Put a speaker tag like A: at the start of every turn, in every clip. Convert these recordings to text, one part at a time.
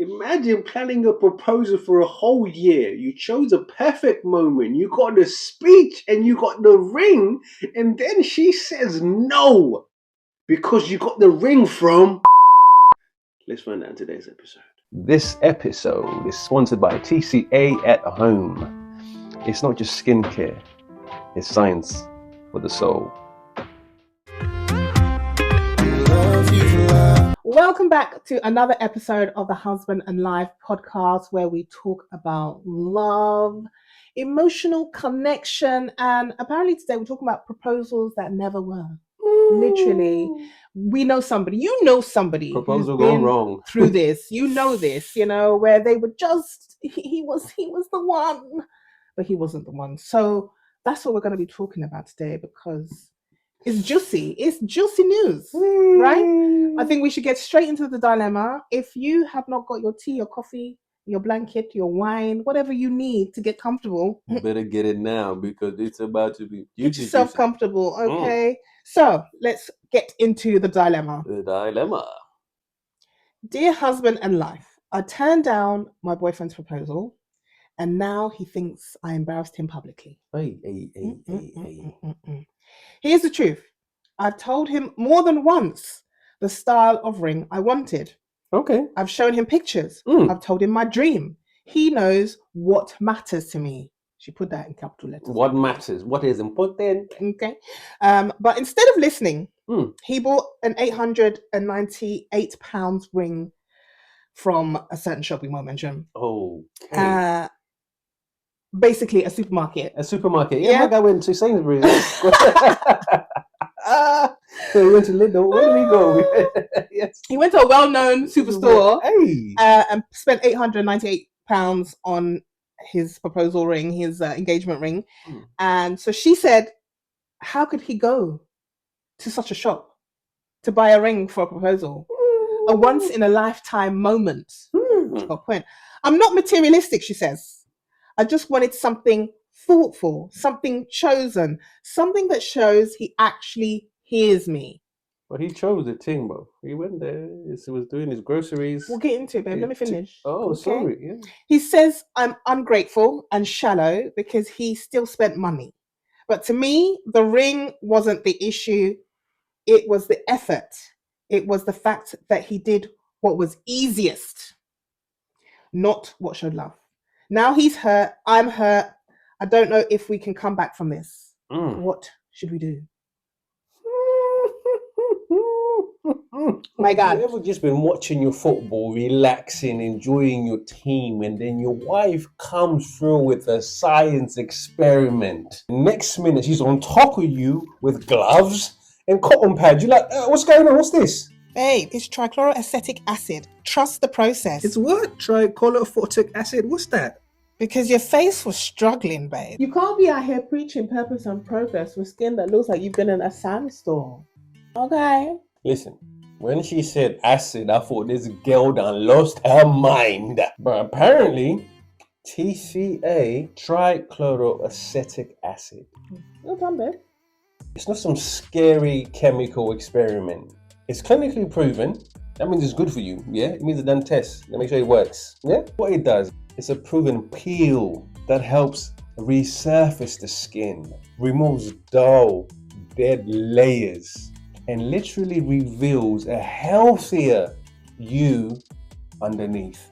A: Imagine planning a proposal for a whole year. You chose a perfect moment. You got the speech and you got the ring. And then she says no because you got the ring from... Let's find out in today's episode. This episode is sponsored by TCA at Home. It's not just skincare. It's science for the soul.
B: Welcome back to another episode of the Husband and Life podcast, where we talk about love, emotional connection, and apparently today we're talking about proposals that never were. Literally, we know somebody, you know somebody
A: Proposal
B: who's been
A: gone wrong
B: through this. You know this, where they were just, he was the one, but he wasn't the one. So that's what we're going to be talking about today, because it's juicy. It's juicy news, right? I think we should get straight into the dilemma. If you have not got your tea, your coffee, your blanket, your wine, whatever you need to get comfortable,
A: you better get it now because it's about to be...
B: Get yourself comfortable, okay? So let's get into the dilemma.
A: The dilemma.
B: Dear husband and life, I turned down my boyfriend's proposal, and now he thinks I embarrassed him publicly.
A: Hey.
B: Here's the truth. I've told him more than once the style of ring I wanted.
A: Okay.
B: I've shown him pictures. I've told him my dream. He knows what matters to me. She put that in capital letters.
A: What matters? What is important?
B: Okay. But instead of listening, he bought an £898 ring from a certain shop we won't mention.
A: Okay.
B: Basically a supermarket.
A: A supermarket. Yeah, like I went to Sainsbury's. So he went to Lidl. Where did he go? Yes.
B: He went to a well-known superstore.
A: Hey.
B: And spent £898 on his proposal ring, his engagement ring. And so she said, how could he go to such a shop to buy a ring for a proposal? A once-in-a-lifetime moment. Point. I'm not materialistic, she says. I just wanted something thoughtful, something chosen, something that shows he actually hears me.
A: Well, he chose the thing, bro. He went there. He was doing his groceries.
B: We'll get into it, babe. Let me finish.
A: Okay. Sorry. Yeah.
B: He says I'm ungrateful and shallow because he still spent money. But to me, the ring wasn't the issue. It was the effort. It was the fact that he did what was easiest, not what showed love. Now he's hurt. I'm hurt. I don't know if we can come back from this. What should we do? My God.
A: You ever just been watching your football, relaxing, enjoying your team, and then your wife comes through with a science experiment? Next minute, she's on top of you with gloves and cotton pads. You're like, what's going on? What's this?
B: Babe, it's trichloroacetic acid. Trust the process.
A: It's what? Trichloroacetic acid? What's that?
B: Because your face was struggling, babe. You can't be out here preaching purpose and progress with skin that looks like you've been in a sandstorm. Okay?
A: Listen, when she said acid, I thought this girl done lost her mind. But apparently, TCA, trichloroacetic acid.
B: Well done, babe.
A: It's not some scary chemical experiment. It's clinically proven. That means it's good for you, yeah? It means it's done tests. Let me show you it works, yeah? What it does, it's a proven peel that helps resurface the skin, removes dull, dead layers, and literally reveals a healthier you underneath.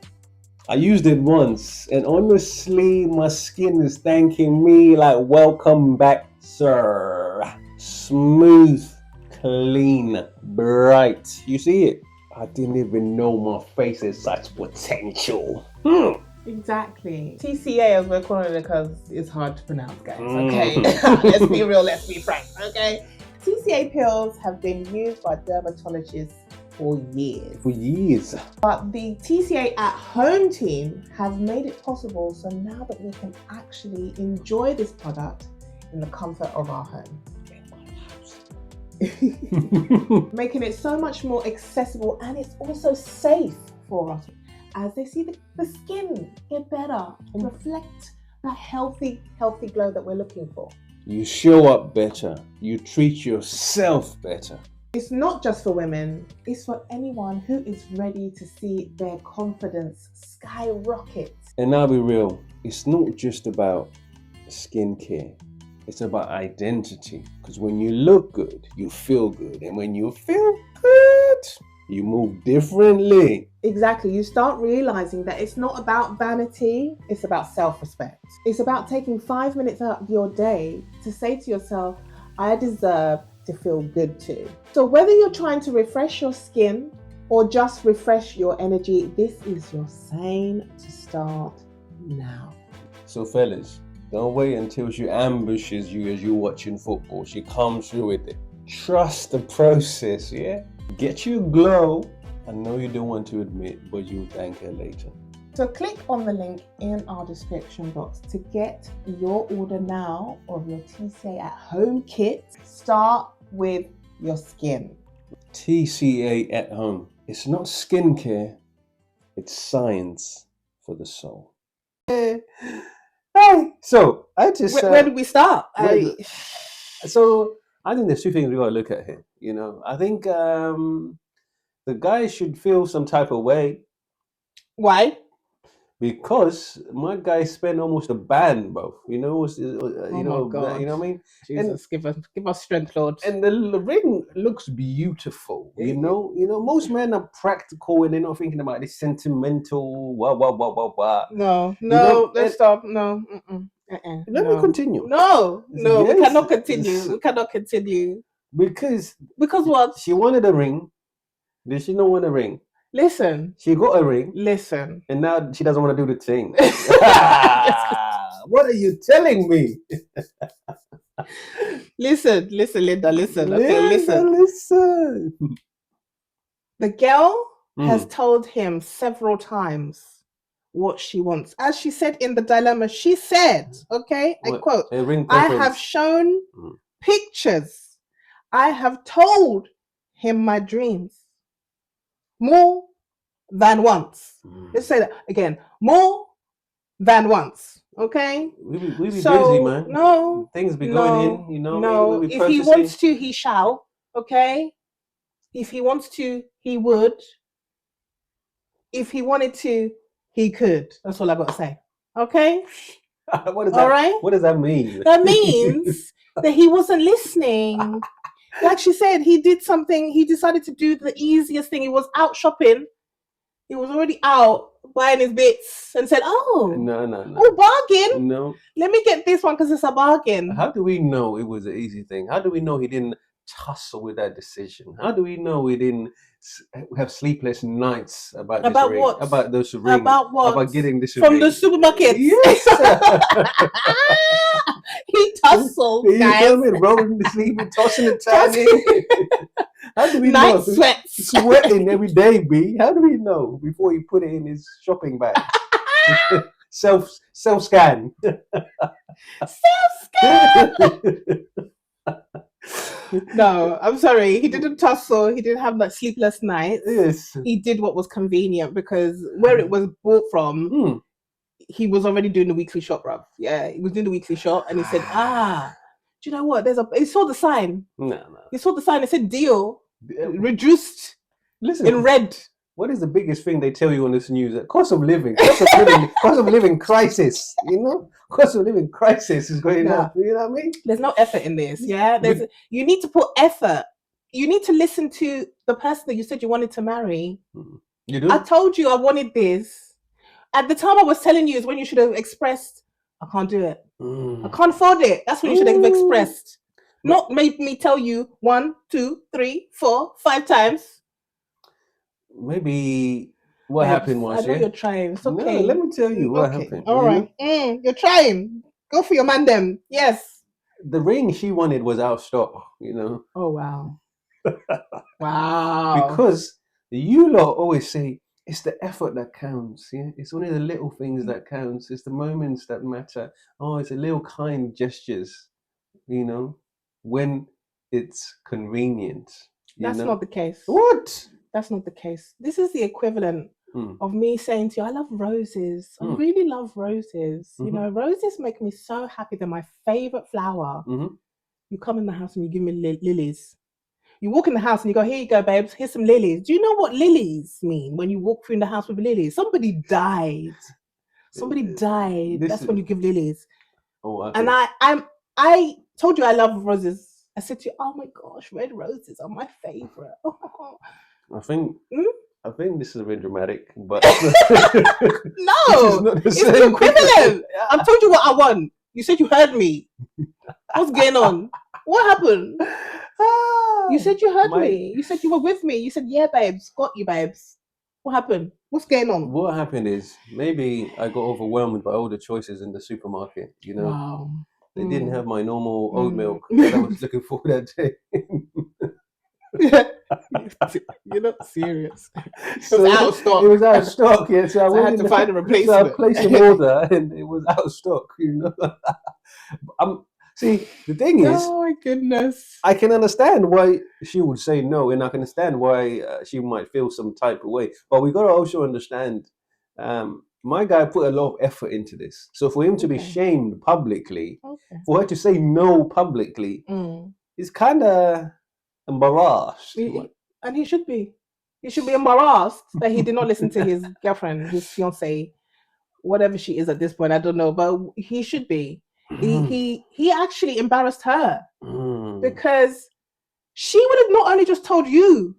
A: I used it once, and honestly, my skin is thanking me like, welcome back, sir. Smooth, clean, bright. You see it? I didn't even know my face had such potential.
B: Exactly. TCA, as we're calling it, because it's hard to pronounce, guys. Okay, let's be real, let's be frank. Okay, TCA pills have been used by dermatologists for years. But the TCA at Home team have made it possible so now that we can actually enjoy this product in the comfort of our home. Making it so much more accessible, and it's also safe for us as they see the skin get better and reflect that healthy glow that we're looking for.
A: You show up better, you treat yourself better,
B: It's not just for women, it's for anyone who is ready to see their confidence skyrocket.
A: And I'll be real, it's not just about skincare. It's about identity. Because when you look good, you feel good. And when you feel good, you move differently.
B: Exactly. You start realizing that it's not about vanity, it's about self-respect. It's about taking 5 minutes out of your day to say to yourself, I deserve to feel good too. So whether you're trying to refresh your skin or just refresh your energy, this is your sign to start now.
A: So fellas, don't wait until she ambushes you as you're watching football. She comes through with it. Trust the process, yeah? Get your glow. I know you don't want to admit, but you'll thank her later.
B: So click on the link in our description box to get your order now of your TCA at home kit. Start with your skin.
A: TCA at home. It's not skincare, it's science for the soul. Hey, so I just
B: Where did we start?
A: So I think there's two things we got to look at here. You know, I think the guy should feel some type of way.
B: Why?
A: Because my guy spent almost a band, bro. You know,
B: Oh my God.
A: You know what I mean?
B: Jesus, give us strength, Lord.
A: And the ring looks beautiful. You know, most men are practical and they're not thinking about this sentimental.
B: No, let's stop. No.
A: Let me continue.
B: No,
A: Yes,
B: we cannot continue. We cannot continue.
A: Because
B: what?
A: She wanted a ring. Did she not want a ring?
B: Listen.
A: She got a ring.
B: Listen.
A: And now she doesn't want to do the thing. What are you telling me?
B: Listen, Linda, listen. Okay, listen. The girl has told him several times what she wants. As she said in the dilemma, she said, okay, I quote, I have shown pictures. I have told him my dreams more than once. Let's say that again, more than once. Okay,
A: we be busy, man.
B: No,
A: things be going in, you know.
B: No, if he wants to, he shall. Okay, if he wants to, he would. If he wanted to, he could. That's all I got to say. Okay.
A: What does that mean?
B: That means that he wasn't listening. Like she said, he did something. He decided to do the easiest thing. He was out shopping. He was already out buying his bits and said, "Oh,
A: no.
B: Oh, bargain.
A: No.
B: Let me get this one because it's a bargain."
A: How do we know it was an easy thing? How do we know he didn't tussle with that decision? How do we know we didn't have sleepless nights about this ring?
B: What?
A: About this ring?
B: About what?
A: About getting this
B: from
A: ring?
B: The supermarket?
A: Yes.
B: He tussled, guys.
A: You know what I mean? Rolling the sleep and tossing and turning. How do we know?
B: Sweats.
A: Sweating every day, B. How do we know before he put it in his shopping bag? self scan.
B: No, I'm sorry. He didn't tussle. He didn't have like sleepless nights.
A: Yes.
B: He did what was convenient because where it was bought from, he was already doing the weekly shop, bruv. Yeah, he was doing the weekly shop and he said, do you know what? He saw the sign.
A: No.
B: He saw the sign. It said deal. Reduced.
A: Listen.
B: In red.
A: What is the biggest thing they tell you on this news? Cost of living crisis. You know, cost of living crisis is going up. You know what I mean?
B: There's no effort in this. Yeah, you need to put effort. You need to listen to the person that you said you wanted to marry.
A: You do?
B: I told you I wanted this. At the time I was telling you is when you should have expressed, I can't do it. I can't afford it. That's when you should have expressed. Not made me tell you 1, 2, 3, 4, 5 times. Maybe
A: what happened was,
B: I know you're trying. It's okay.
A: No, let me tell you what happened.
B: All right. You're trying. Go for your man then. Yes.
A: The ring she wanted was out of stock, you know.
B: Oh, wow. Wow.
A: Because you lot always say, it's the effort that counts, yeah? It's only the little things that counts. It's the moments that matter. Oh, it's the little kind gestures, you know, when it's convenient.
B: That's not the case.
A: What?
B: That's not the case. This is the equivalent of me saying to you, I love roses. I really love roses. You know, roses make me so happy. They're my favorite flower. You come in the house and you give me lilies. You walk in the house and you go, here you go, babes, here's some lilies. Do you know what lilies mean when you walk through the house with lilies? Somebody died. Somebody died. That's when you give lilies.
A: Oh, okay.
B: And I told you I love roses. I said to you, oh my gosh, red roses are my favorite.
A: I think this is a bit dramatic, but
B: no, it's the equivalent. I've told you what I want. You said you heard me. What's going on? What happened? You said you heard me. You said you were with me. You said, yeah, babes, got you, babes. What happened? What's going on?
A: What happened is maybe I got overwhelmed by all the choices in the supermarket. You know,
B: wow.
A: They didn't have my normal oat milk that I was looking for that day.
B: You're not serious. It was out of stock.
A: It was out of stock, yeah. So
B: I had to find a replacement.
A: So I placed an order and it was out of stock, you know. See, the thing is,
B: oh my goodness,
A: I can understand why she would say no, and I can understand why she might feel some type of way. But we got to also understand, my guy put a lot of effort into this. So for him to be shamed publicly, for her to say no publicly, is kind of embarrassed.
B: And he should be. He should be embarrassed that he did not listen to his girlfriend, his fiance, whatever she is at this point. I don't know, but he should be. He actually embarrassed her because she would have not only just told you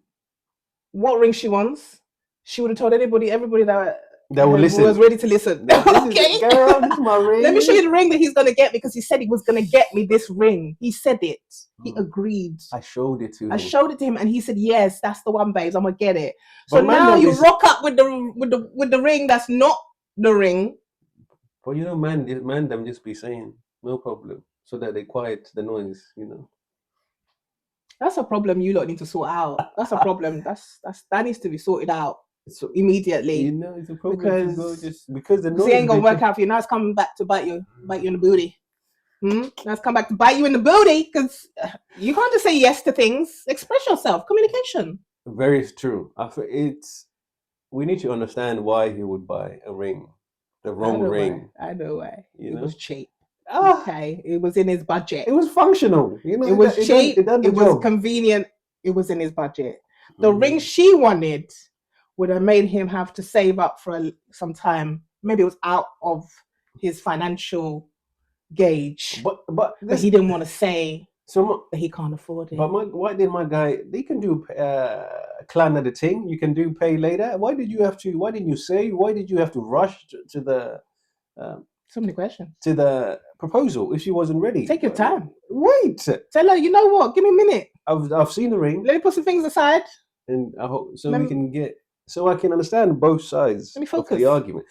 B: what ring she wants, she would have told everybody that was ready to listen. Okay,
A: girl, this is my ring.
B: Let me show you the ring that he's gonna get, because he said he was gonna get me this ring. He said it. He agreed.
A: I showed it to him.
B: I showed it to him, and he said, "Yes, that's the one, babes. I'm gonna get it." So now you rock up with the ring that's not the ring.
A: But you know, man, them just be saying no problem, so that they quiet the noise. You know.
B: That's a problem you lot need to sort out. That's a problem. That needs to be sorted out immediately.
A: You know, it's a problem because the noise
B: ain't gonna work out for you. Now it's coming back to bite you in the booty. Now it's come back to bite you in the booty, because you can't just say yes to things. Express yourself. Communication.
A: Very true. We need to understand why he would buy a ring, the wrong ring.
B: I know why. It was cheap.
A: Oh.
B: Okay, it was in his budget.
A: It was functional. You know,
B: it was cheap. It was convenient. It was in his budget. The ring she wanted would have made him have to save up for some time. Maybe it was out of his financial gauge, but he didn't want to say that he can't afford it.
A: But why did my guy? They can do plan of the thing. You can do pay later. Why did you have to? Why didn't you say? Why did you have to rush to the?
B: So many questions.
A: To the proposal if she wasn't ready.
B: Take your time.
A: Wait.
B: Tell her, you know what? Give me a minute.
A: I've seen the ring.
B: Let me put some things aside.
A: And I hope so I can understand both sides of the argument.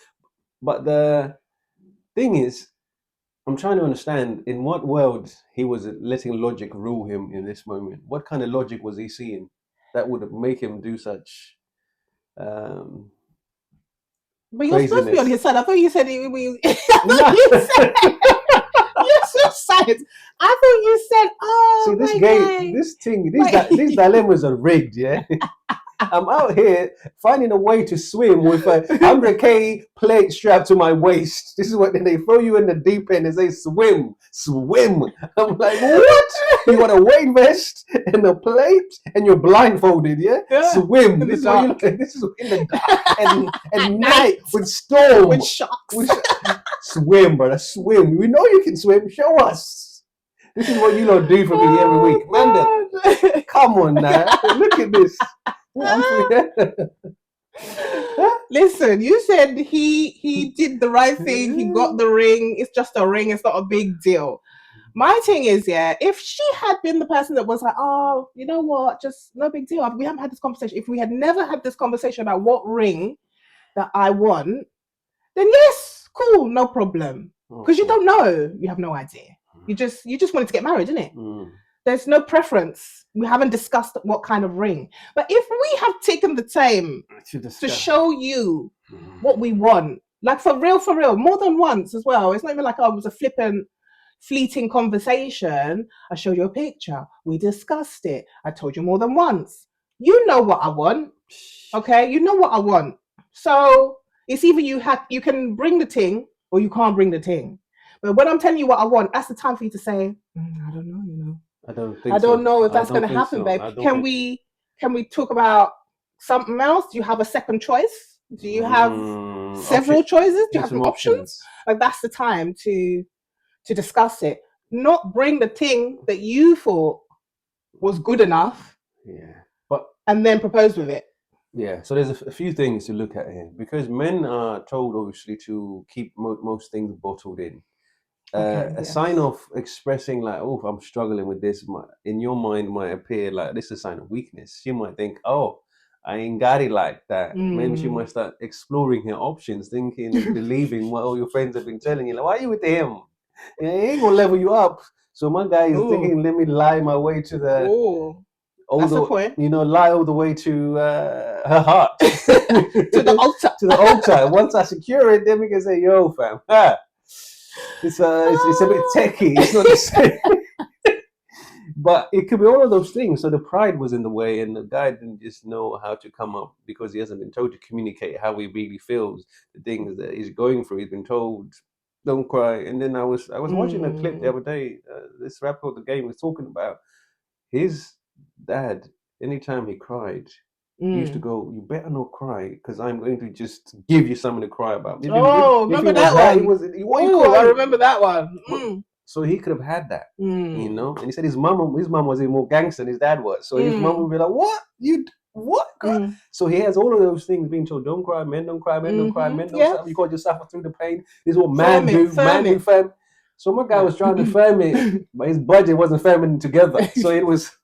A: But the thing is, I'm trying to understand in what world he was letting logic rule him in this moment. What kind of logic was he seeing that would make him do such?
B: But you're supposed to be on his side. I thought you said you said you're so sad. I thought you said, oh,
A: see, these dilemmas are rigged, yeah. I'm out here finding a way to swim with a 100K plate strapped to my waist. This is what they throw you in the deep end and say, swim. I'm like, what? You got a weight vest and a plate and you're blindfolded, yeah? Swim. This is in the dark and night with storm.
B: With shocks.
A: Swim, brother, swim. We know you can swim. Show us. This is what you lot do for me every week. Man, come on now. Look at this.
B: Listen, you said he did the right thing. He got the ring. It's just a ring. It's not a big deal. My thing is, if she had been the person that was like, oh, you know what, just no big deal. We haven't had this conversation. If we had never had this conversation about what ring that I want, then yes, cool, no problem. Because you don't know. You have no idea. You just wanted to get married, isn't it? There's no preference. We haven't discussed what kind of ring. But if we have taken the time to show you what we want, like for real, more than once as well. It's not even like, oh, it was a fleeting conversation. I showed you a picture. We discussed it. I told you more than once. You know what I want. Okay? You know what I want. So it's either you can bring the thing or you can't bring the thing. But when I'm telling you what I want, that's the time for you to say, I don't know,
A: I don't think
B: I don't
A: so.
B: know if
A: I
B: that's going
A: don't
B: to
A: think
B: happen,
A: so.
B: babe.
A: I don't
B: Can
A: think
B: we
A: so.
B: talk about
A: I don't think so.
B: can we talk about something else? Do you have a second choice? Do you have
A: Option.
B: several choices? Do you
A: Here's
B: have
A: some
B: some options?
A: options.
B: Like that's the time to discuss it. Not bring the thing that you thought was good enough
A: Yeah, but
B: and then propose with it.
A: yeah. So there's a few things to look at here because men are told obviously to keep most things bottled in.
B: Okay,
A: A
B: yes.
A: sign of expressing like, oh, I'm struggling with this, in your mind might appear like this is a sign of weakness. She might think, oh, I ain't got it like that. Maybe she might start exploring her options, thinking and believing what all your friends have been telling you. Like, why are you with him? He ain't gonna level you up. So my guy is thinking, let me lie my way to the
B: That's a point.
A: lie all the way to her heart,
B: To the altar.
A: to the altar. Once I secure it, then we can say, yo, fam. It's a bit techie. It's not the same. But it could be all of those things. So the pride was in the way, and the guy didn't just know how to come up because he hasn't been told to communicate how he really feels, the things that he's going through. He's been told, "Don't cry." And then I was watching a clip the other day. This rapper of the game was talking about his dad. Anytime he cried, he used to go, "You better not cry, because I'm going to just give you something to cry about." If he
B: Remember
A: was
B: that
A: that, he
B: one?
A: was. Why are you
B: I
A: crying?
B: remember that one.
A: So he could have had that, And he said his mum was even more gangster than his dad was. So his mum would be like, "What you what?" So he has all of those things being told, "Don't cry, men don't cry, men don't cry, men don't suffer. You can't just suffer through the pain. This is what man do, fam." So my guy was trying to firm it, but his budget wasn't firming together. So it was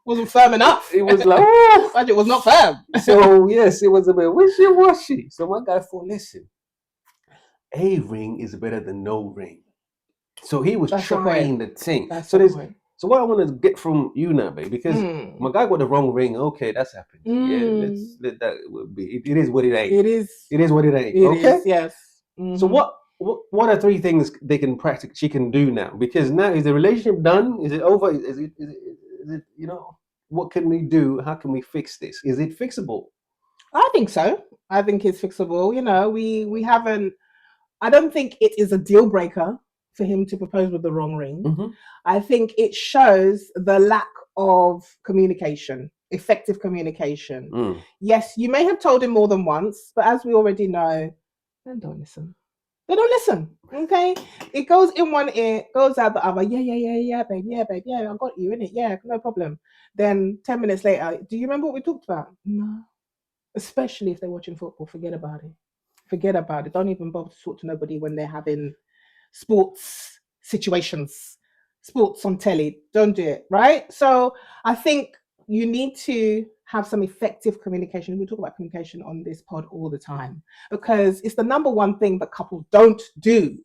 B: wasn't firm enough.
A: It was like, oh,
B: budget was not firm.
A: So yes, it was a bit wishy-washy. So my guy thought, listen, a ring is better than no ring. So he was trying the thing. So what I want to get from you now, babe, because my guy got the wrong ring. Okay, that's happened. Yeah, let's let that be. It is what it ain't.
B: It is.
A: It is what it ain't.
B: It
A: okay.
B: Is, yes.
A: So what are three things they can practice? She can do now, because now is the relationship done? Is it over? Is it what can we do? How can we fix this? Is it fixable?
B: I think so. I think it's fixable. We haven't. I don't think it is a deal breaker for him to propose with the wrong ring. I think it shows the lack of communication, effective communication. Yes, you may have told him more than once, but as we already know, men don't listen. They don't listen. Okay, it goes in one ear, goes out the other. Yeah, babe. Yeah, babe. Yeah, I got you in it. Yeah, no problem. Then 10 minutes later, do you remember what we talked about? No. Especially if they're watching football, forget about it. Forget about it. Don't even bother to talk to nobody when they're having sports situations, sports on telly. Don't do it, right? So I think you need to have some effective communication. We talk about communication on this pod all the time because it's the number one thing that couples don't do,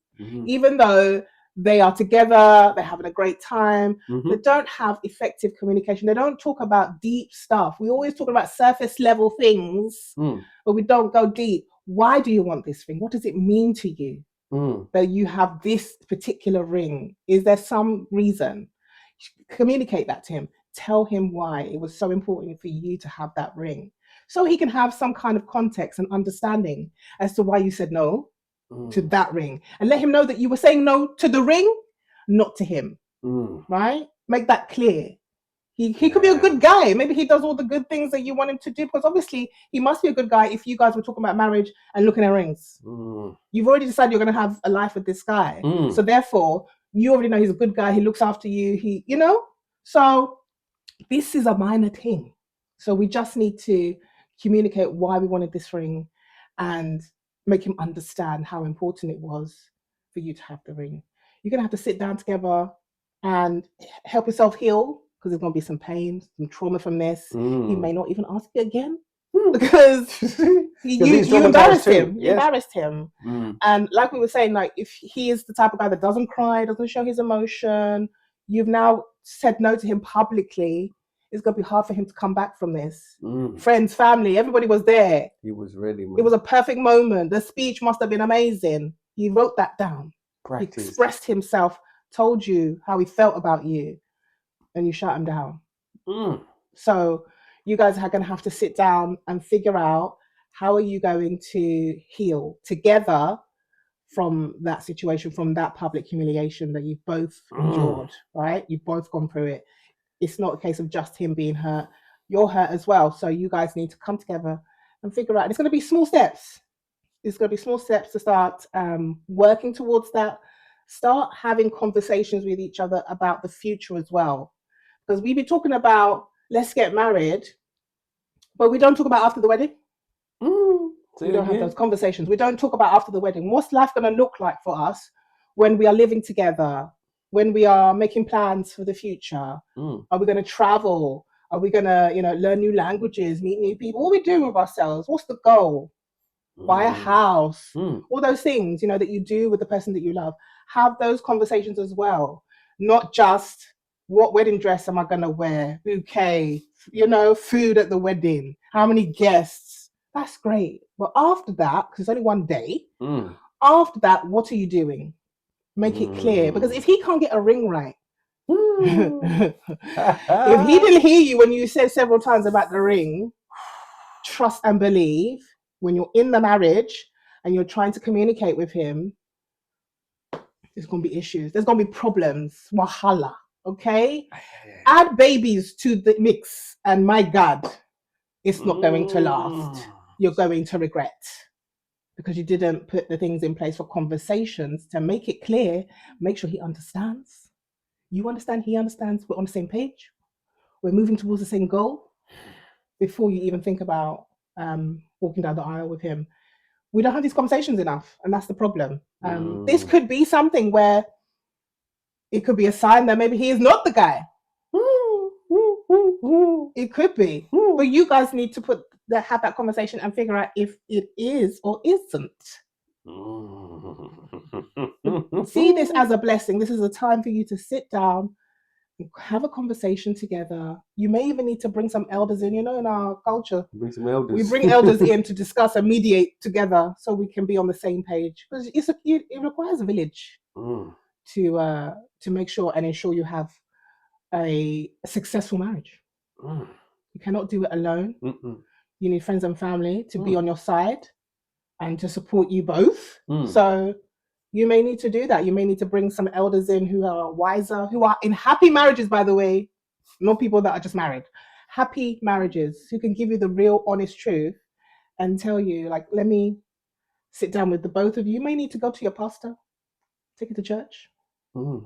B: even though they are together, they're having a great time. They don't have effective communication. They don't talk about deep stuff. We always talk about surface level things, but we don't go deep. Why do you want this thing? What does it mean to you that you have this particular ring? Is there some reason? Communicate that to him. Tell him why it was so important for you to have that ring, so he can have some kind of context and understanding as to why you said no to that ring, and let him know that you were saying no to the ring, not to him. Right? Make that clear. He could be a good guy. Maybe he does all the good things that you want him to do, because obviously he must be a good guy if you guys were talking about marriage and looking at rings. You've already decided you're going to have a life with this guy. So therefore, you already know he's a good guy. He looks after you. So this is a minor thing. So we just need to communicate why we wanted this ring and make him understand how important it was for you to have the ring. You're going to have to sit down together and help yourself heal, because there's going to be some pain, some trauma from this. He may not even ask you again because you embarrassed him. You embarrassed him. And like we were saying, like if he is the type of guy that doesn't cry, doesn't show his emotion, you've now said no to him publicly, it's going to be hard for him to come back from this. Friends, family, everybody was there.
A: He was ready, man.
B: It was a perfect moment. The speech must have been amazing. He wrote that down. He expressed himself, told you how he felt about you, and you shut him down. So you guys are going to have to sit down and figure out how are you going to heal together from that situation, from that public humiliation that you've both endured, right? You've both gone through it. It's not a case of just him being hurt. You're hurt as well. So you guys need to come together and figure out. It's going to be small steps. It's going to be small steps to start working towards that. Start having conversations with each other about the future as well. Because we've been talking about, let's get married, but we don't talk about after the wedding. We don't have those conversations. We don't talk about after the wedding. What's life going to look like for us when we are living together, when we are making plans for the future? Are we going to travel? Are we going to, learn new languages, meet new people? What are we doing with ourselves? What's the goal? Buy a house, all those things, that you do with the person that you love. Have those conversations as well. Not just what wedding dress am I going to wear, bouquet, food at the wedding, how many guests. That's great. But after that, because it's only one day, after that, what are you doing? Make it clear. Because if he can't get a ring right, if he didn't hear you when you said several times about the ring, trust and believe, when you're in the marriage and you're trying to communicate with him, there's going to be issues. There's going to be problems. Wahala. Okay? Add babies to the mix, and my God, it's not going to last. You're going to regret, because you didn't put the things in place for conversations to make it clear. Make sure he understands. You understand, he understands. We're on the same page. We're moving towards the same goal before you even think about walking down the aisle with him. We don't have these conversations enough, and that's the problem. This could be something where it could be a sign that maybe he is not the guy. It could be, but you guys need to have that conversation and figure out if it is or isn't. See this as a blessing. This is a time for you to sit down and have a conversation together. You may even need to bring some elders in. In our culture, we bring elders in to discuss and mediate together so we can be on the same page. Because it requires a village to make sure and ensure you have a successful marriage. You cannot do it alone. You need friends and family to be on your side and to support you both. So you may need to do that. You may need to bring some elders in who are wiser, who are in happy marriages, by the way, not people that are just married. Happy marriages who can give you the real honest truth and tell you, like, let me sit down with the both of you. You may need to go to your pastor, take it to church.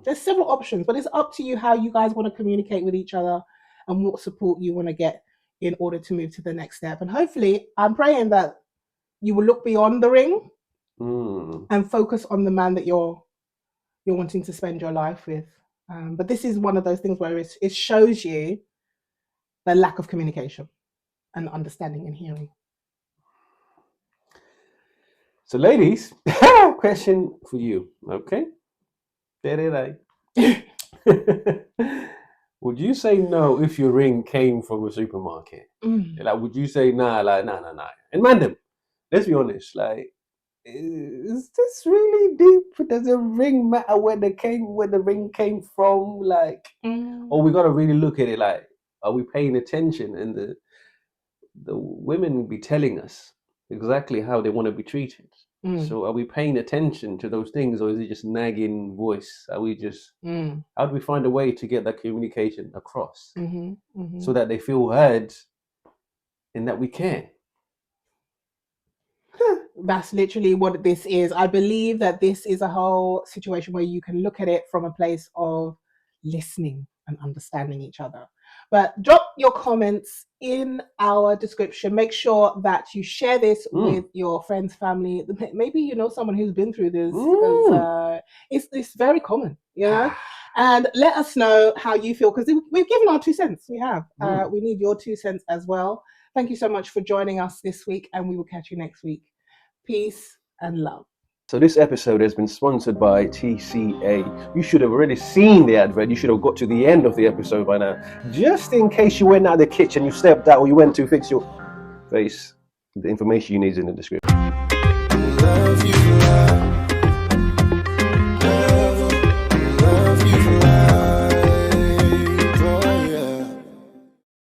B: There's several options, but it's up to you how you guys want to communicate with each other and what support you want to get in order to move to the next step. And hopefully, I'm praying that you will look beyond the ring and focus on the man that you're wanting to spend your life with. But this is one of those things where it shows you the lack of communication and understanding and hearing.
A: So, ladies, question for you, okay? Would you say no if your ring came from a supermarket? Like, would you say nah? And madam, let's be honest. Like, is this really deep? Does the ring matter where the ring came from? Like, or we gotta really look at it. Like, are we paying attention? And the women be telling us exactly how they want to be treated. So are we paying attention to those things, or is it just nagging voice? Are we just how do we find a way to get that communication across so that they feel heard and that we care?
B: That's literally what this is. I believe that this is a whole situation where you can look at it from a place of listening and understanding each other. But drop your comments in our description. Make sure that you share this with your friends, family. Maybe you know someone who's been through this, because it's very common, And let us know how you feel, because we've given our 2 cents. We have. We need your 2 cents as well. Thank you so much for joining us this week, and we will catch you next week. Peace and love.
A: So this episode has been sponsored by TCA. You should have already seen the advert. You should have got to the end of the episode by now. Just in case you went out of the kitchen, you stepped out, or you went to fix your face, the information you need is in the description.